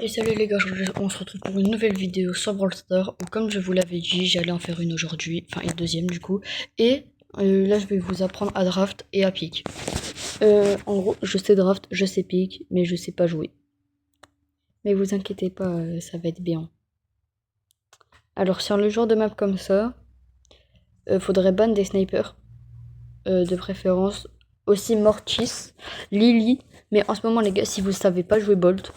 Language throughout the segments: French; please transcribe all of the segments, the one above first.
Et salut les gars, on se retrouve pour une nouvelle vidéo sur Brawl Stars où comme je vous l'avais dit, j'allais en faire une aujourd'hui, enfin une deuxième du coup. Et là je vais vous apprendre à draft et à pick. En gros, je sais draft, je sais pick, mais je sais pas jouer. Mais vous inquiétez pas, ça va être bien. Alors sur le genre de map comme ça, faudrait ban des snipers, de préférence. Aussi Mortis, Lily, mais en ce moment les gars, si vous savez pas jouer Bolt,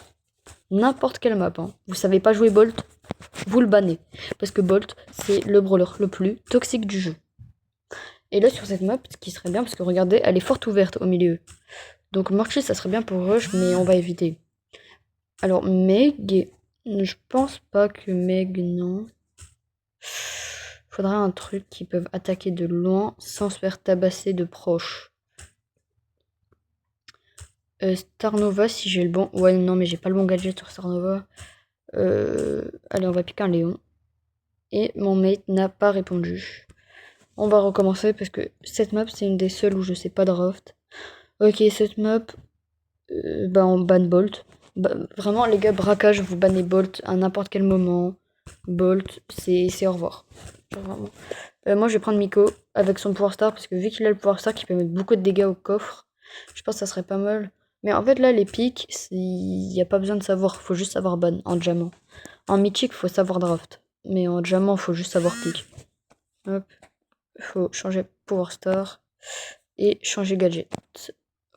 n'importe quelle map, hein, vous savez pas jouer Bolt, vous le bannez. Parce que Bolt, c'est le brawler le plus toxique du jeu. Et là, sur cette map, ce qui serait bien, parce que regardez, elle est forte ouverte au milieu. Donc Mortis, ça serait bien pour Rush, mais on va éviter. Alors, Meg, je pense pas que Meg, non. Faudra un truc qui peuvent attaquer de loin sans se faire tabasser de proche. Star Nova, si j'ai le bon. Ouais, non, mais j'ai pas le bon gadget sur Star Nova. Allez, on va piquer un Léon. Et mon mate n'a pas répondu. On va recommencer parce que cette map c'est une des seules où je sais pas draft. Ok, cette map, on ban Bolt. Vraiment les gars, braquage, vous bannez Bolt à n'importe quel moment. Bolt, c'est au revoir. Genre, vraiment. Moi je vais prendre Miko avec son pouvoir star parce que vu qu'il a le pouvoir star qui peut mettre beaucoup de dégâts au coffre, je pense que ça serait pas mal. Mais en fait là les pics, il n'y a pas besoin de savoir, faut juste savoir ban en diamant. En mythique, faut savoir draft. Mais en diamant, faut juste savoir pick. Hop. Faut changer Power Star et changer Gadget.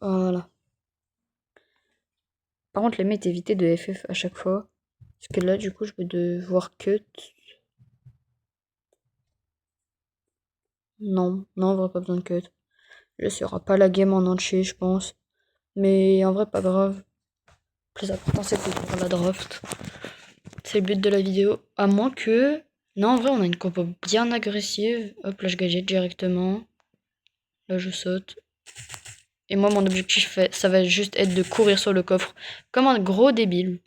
Voilà. Par contre, les mates, éviter de FF à chaque fois. Parce que là, du coup, je vais devoir cut. Non, non, en vrai, pas besoin de cut. Là, il n'y aura pas la game en entier, je pense. Mais en vrai, pas grave. Le plus important, c'est de faire la draft. C'est le but de la vidéo. À moins que... Non, en vrai, on a une compo bien agressive. Hop, là, je gadget directement. Là, je saute. Et moi, mon objectif, ça va juste être de courir sur le coffre comme un gros débile.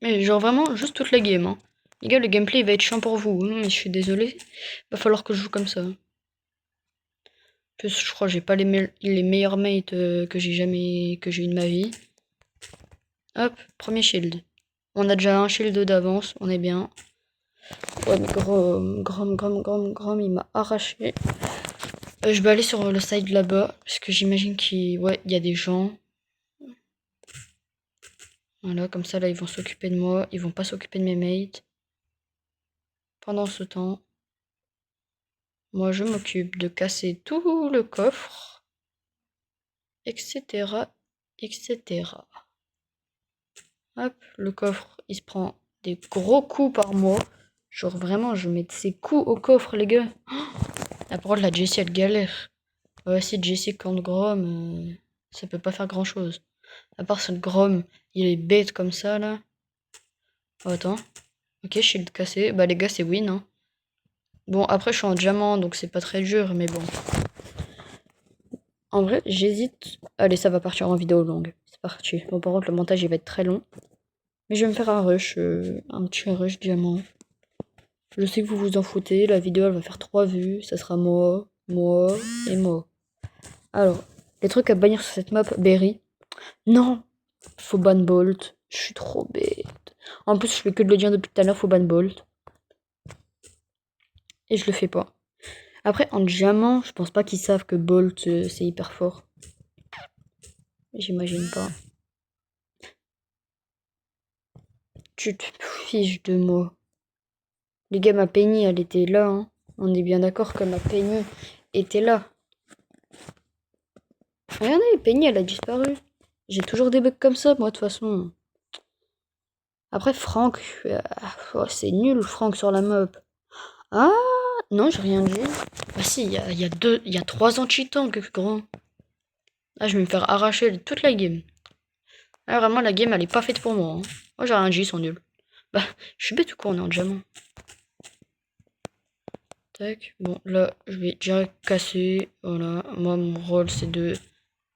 Mais genre vraiment, juste toute la game. Hein. Les gars, le gameplay il va être chiant pour vous. Mais je suis désolé. Va falloir que je joue comme ça. En plus, je crois que j'ai pas les meilleurs mates que j'ai eu de ma vie. Hop, premier shield. On a déjà un shield d'avance, on est bien. Ouais, mais Grom, il m'a arraché. Je vais aller sur le side là-bas. Parce que j'imagine qu'il y a des gens. Voilà, comme ça, là, ils vont s'occuper de moi. Ils vont pas s'occuper de mes mates. Pendant ce temps, moi, je m'occupe de casser tout le coffre, etc., etc. Hop, le coffre, il se prend des gros coups par mois. Genre, vraiment, je mets ces coups au coffre, les gars. La parole, la Jessie, elle galère. Ouais, si Jessie contre Grom, ça peut pas faire grand-chose. À part si le Grom, il est bête comme ça, là. Oh, attends. Ok, shield cassé. Bah, les gars, c'est win, hein. Bon, après, je suis en diamant, donc c'est pas très dur, mais bon. En vrai, j'hésite. Allez, ça va partir en vidéo longue. C'est parti. Bon, par contre, le montage, il va être très long. Mais je vais me faire un rush, un petit rush diamant. Je sais que vous vous en foutez. La vidéo, elle va faire 3 vues. Ça sera moi, moi et moi. Alors, les trucs à bannir sur cette map, Berry. Non, faut ban Bolt. Je suis trop bête. En plus, je fais que de le dire depuis tout à l'heure, faut ban Bolt. Et je le fais pas. Après, en diamant, je pense pas qu'ils savent que Bolt, c'est hyper fort. J'imagine pas. Tu te fiches de moi. Les gars, ma Penny, elle était là. Hein. On est bien d'accord que ma Penny était là. Regardez, Penny, elle a disparu. J'ai toujours des bugs comme ça, moi, de toute façon. Après, Franck, c'est nul, Franck, sur la map. Ah, non, j'ai rien dit. Ah si, il y a 3 ans de cheatank, grand. Ah, je vais me faire arracher toute la game. Ah, vraiment, la game, elle est pas faite pour moi. Hein. Moi, j'ai rien dit, ils sont nuls. Bah, je suis bête ou quoi, on est en diamant. Tac, bon, là, je vais direct casser. Voilà, moi, mon rôle, c'est de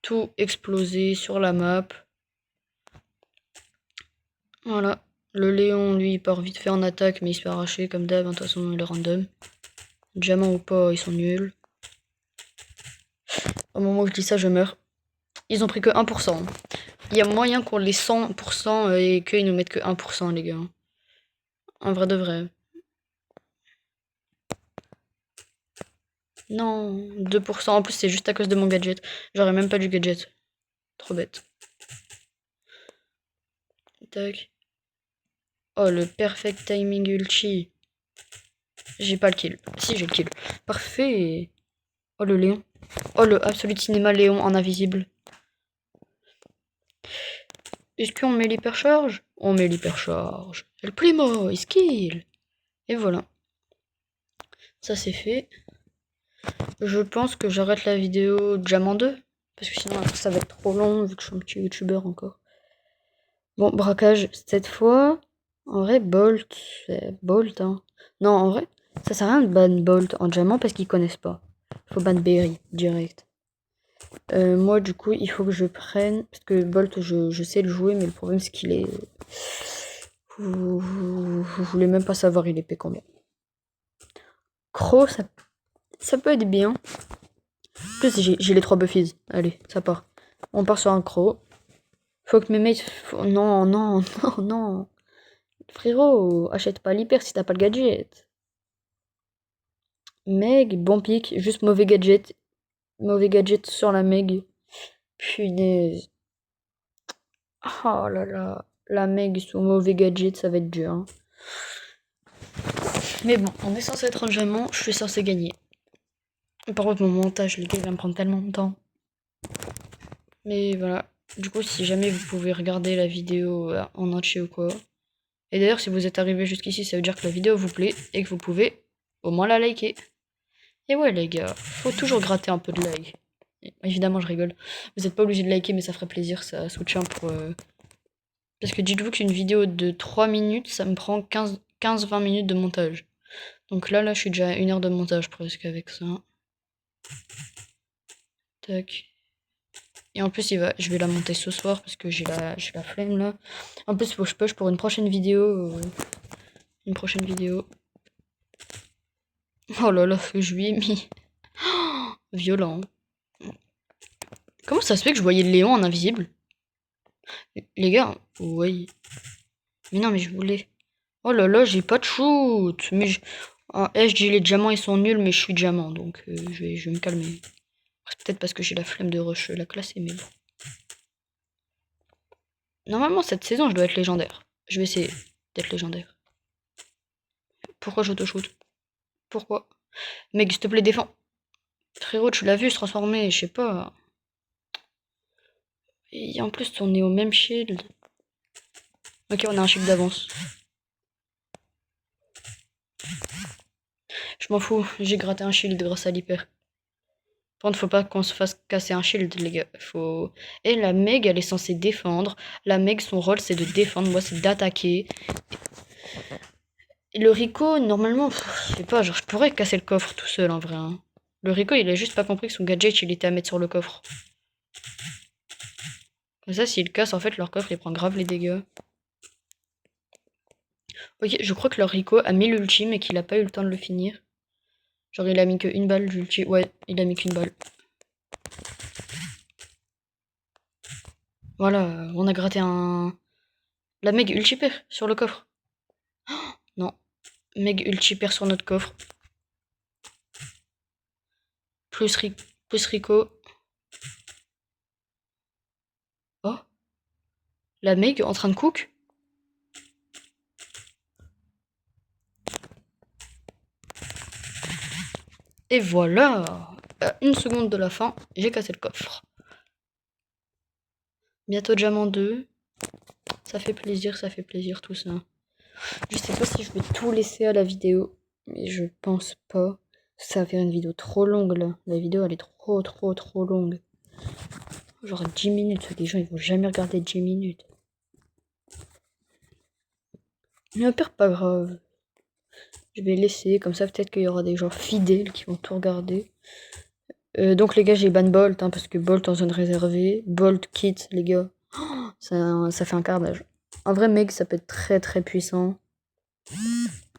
tout exploser sur la map. Voilà. Le Léon, lui, il part vite fait en attaque, mais il se fait arracher comme d'hab. De toute façon, il est random. Diamant ou pas, ils sont nuls. Au moment où je dis ça, je meurs. Ils ont pris que 1%. Il y a moyen qu'on les 100% et qu'ils nous mettent que 1%, les gars. Un vrai de vrai. Non, 2%. En plus, c'est juste à cause de mon gadget. J'aurais même pas du gadget. Trop bête. Tac. Oh, le perfect timing ulti. J'ai pas le kill. Si, j'ai le kill. Parfait. Oh, le Léon. Oh, le Absolute Cinéma Léon en invisible. Est-ce qu'on met l'hypercharge? On met l'hypercharge. Le Primo, il skill. Et voilà. Ça, c'est fait. Je pense que j'arrête la vidéo Diamant 2. Parce que sinon, ça va être trop long, vu que je suis un petit youtubeur encore. Bon, braquage, cette fois. En vrai, Bolt. C'est Bolt, hein. Non, en vrai, ça sert à rien de ban Bolt en diamant parce qu'ils connaissent pas. Faut ban Berry, direct. Moi, du coup, il faut que je prenne. Parce que Bolt, je sais le jouer, mais le problème, c'est qu'il est. Vous voulez même pas savoir, il est épée combien. Croc, ça peut être bien. En plus, j'ai les 3 buffies. Allez, ça part. On part sur un Croc. Faut que mes mates. Non, non, non, non. Frérot, achète pas l'hyper si t'as pas le gadget. Meg, bon pic, juste mauvais gadget. Mauvais gadget sur la Meg. Punaise. Oh là là. La Meg sous mauvais gadget, ça va être dur. Hein. Mais bon, on est censé être en diamant, je suis censé gagner. Par contre, mon montage, les gars, il va me prendre tellement de temps. Mais voilà. Du coup, si jamais vous pouvez regarder la vidéo en entier ou quoi. Et d'ailleurs, si vous êtes arrivé jusqu'ici, ça veut dire que la vidéo vous plaît et que vous pouvez au moins la liker. Et ouais, les gars, faut toujours gratter un peu de like. Évidemment, je rigole. Vous n'êtes pas obligé de liker, mais ça ferait plaisir, ça soutient pour. Parce que dites-vous qu'une vidéo de 3 minutes, ça me prend 15-20 minutes de montage. Donc là, je suis déjà à 1 heure de montage presque avec ça. Tac. Et en plus, je vais la monter ce soir parce que j'ai la flemme là. En plus, faut que je push pour une prochaine vidéo. Une prochaine vidéo. Oh là là, je lui ai mis. Violent. Comment ça se fait que je voyais le Léon en invisible? Les gars, oui. Mais non, mais je voulais. Oh là là, j'ai pas de shoot. Mais je dis les diamants ils sont nuls, mais je suis diamant donc je vais me calmer. Peut-être parce que j'ai la flemme de rush la classer, mais bon. Normalement, cette saison, je dois être légendaire. Je vais essayer d'être légendaire. Pourquoi je te shoot? Pourquoi? Mec, s'il te plaît, défends. Frérot, tu l'as vu se transformer, je sais pas. Et en plus, on est au même shield. Ok, on a un shield d'avance. Je m'en fous, j'ai gratté un shield grâce à l'hyper. Par contre, faut pas qu'on se fasse casser un shield, les gars. Faut. Et la Meg, elle est censée défendre. La Meg, son rôle, c'est de défendre. Moi, c'est d'attaquer. Et le Rico, normalement, je sais pas, genre, je pourrais casser le coffre tout seul, en vrai. Hein. Le Rico, il a juste pas compris que son gadget, il était à mettre sur le coffre. Comme ça, s'il casse, en fait, leur coffre, il prend grave les dégâts. Ok, je crois que leur Rico a mis l'ulti, mais qu'il a pas eu le temps de le finir. Genre, il a mis qu'une balle d'ulti. Ouais, il a mis qu'une balle. Voilà, on a gratté un. La Meg ultiper sur le coffre. Non, Meg ultiper sur notre coffre. Plus, plus Rico. Oh, la Meg en train de cook. Et voilà, à 1 seconde de la fin, j'ai cassé le coffre. Bientôt diamant 2. Ça fait plaisir tout ça. Je sais pas si je vais tout laisser à la vidéo, mais je pense pas. Ça va faire une vidéo trop longue là. La vidéo elle est trop longue. Genre 10 minutes. Les gens ils vont jamais regarder 10 minutes. Mais au pire, pas grave. Je vais laisser, comme ça peut-être qu'il y aura des gens fidèles qui vont tout regarder. Donc les gars, j'ai ban Bolt, hein, parce que Bolt en zone réservée. Bolt kit, les gars. Oh, ça fait un carnage. En vrai, Meg, ça peut être très puissant.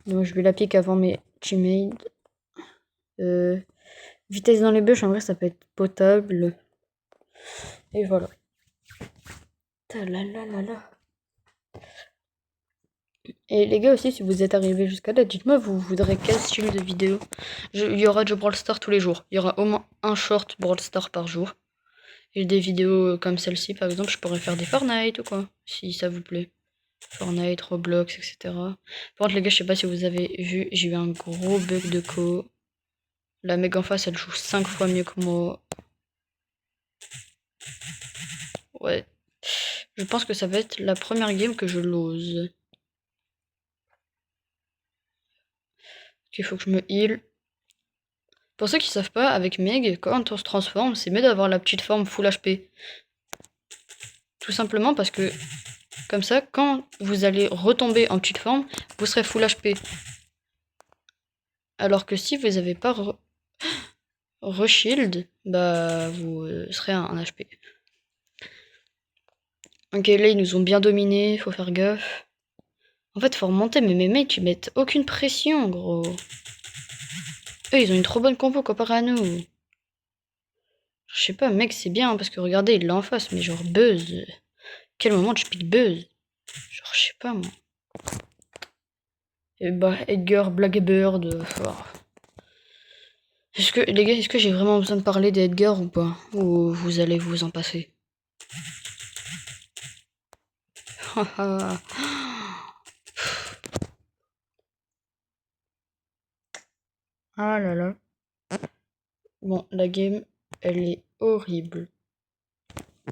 Donc je vais la pique avant mes teammates. Vitesse dans les bush, en vrai, ça peut être potable. Et voilà. Ta la la la la. Et les gars aussi, si vous êtes arrivés jusqu'à là, dites-moi, vous voudrez quel style de vidéo? Il y aura du Brawl Stars tous les jours. Il y aura au moins un short Brawl Stars par jour. Et des vidéos comme celle-ci, par exemple, je pourrais faire des Fortnite ou quoi, si ça vous plaît. Fortnite, Roblox, etc. Par contre, les gars, je sais pas si vous avez vu, j'ai eu un gros bug de co. La mec en face, elle joue 5 fois mieux que moi. Ouais. Je pense que ça va être la première game que je lose. Il faut que je me heal. Pour ceux qui savent pas, avec Meg, quand on se transforme, c'est mieux d'avoir la petite forme full HP. Tout simplement parce que, comme ça, quand vous allez retomber en petite forme, vous serez full HP. Alors que si vous n'avez pas re-shield, bah vous serez un HP. Ok, là ils nous ont bien dominés, faut faire gaffe. En fait, faut remonter, mais mes mates ils mettent aucune pression, gros. Eux, ils ont une trop bonne compo comparé à nous. Je sais pas, mec, c'est bien, parce que regardez, il l'a en face, mais genre Buzz. Quel moment je pique Buzz? Genre, je sais pas, moi. Et bah, Edgar, Blackbird. Est-ce que, les gars, est-ce que j'ai vraiment besoin de parler d'Edgar ou pas? Ou vous allez vous en passer? Ah là là. Bon, la game, elle est horrible.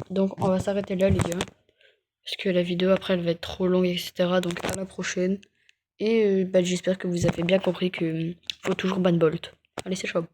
Donc, on va s'arrêter là, les gars. Parce que la vidéo, après, elle va être trop longue, etc. Donc, à la prochaine. Et bah, j'espère que vous avez bien compris que faut toujours ban Bolt. Allez, c'est chaud.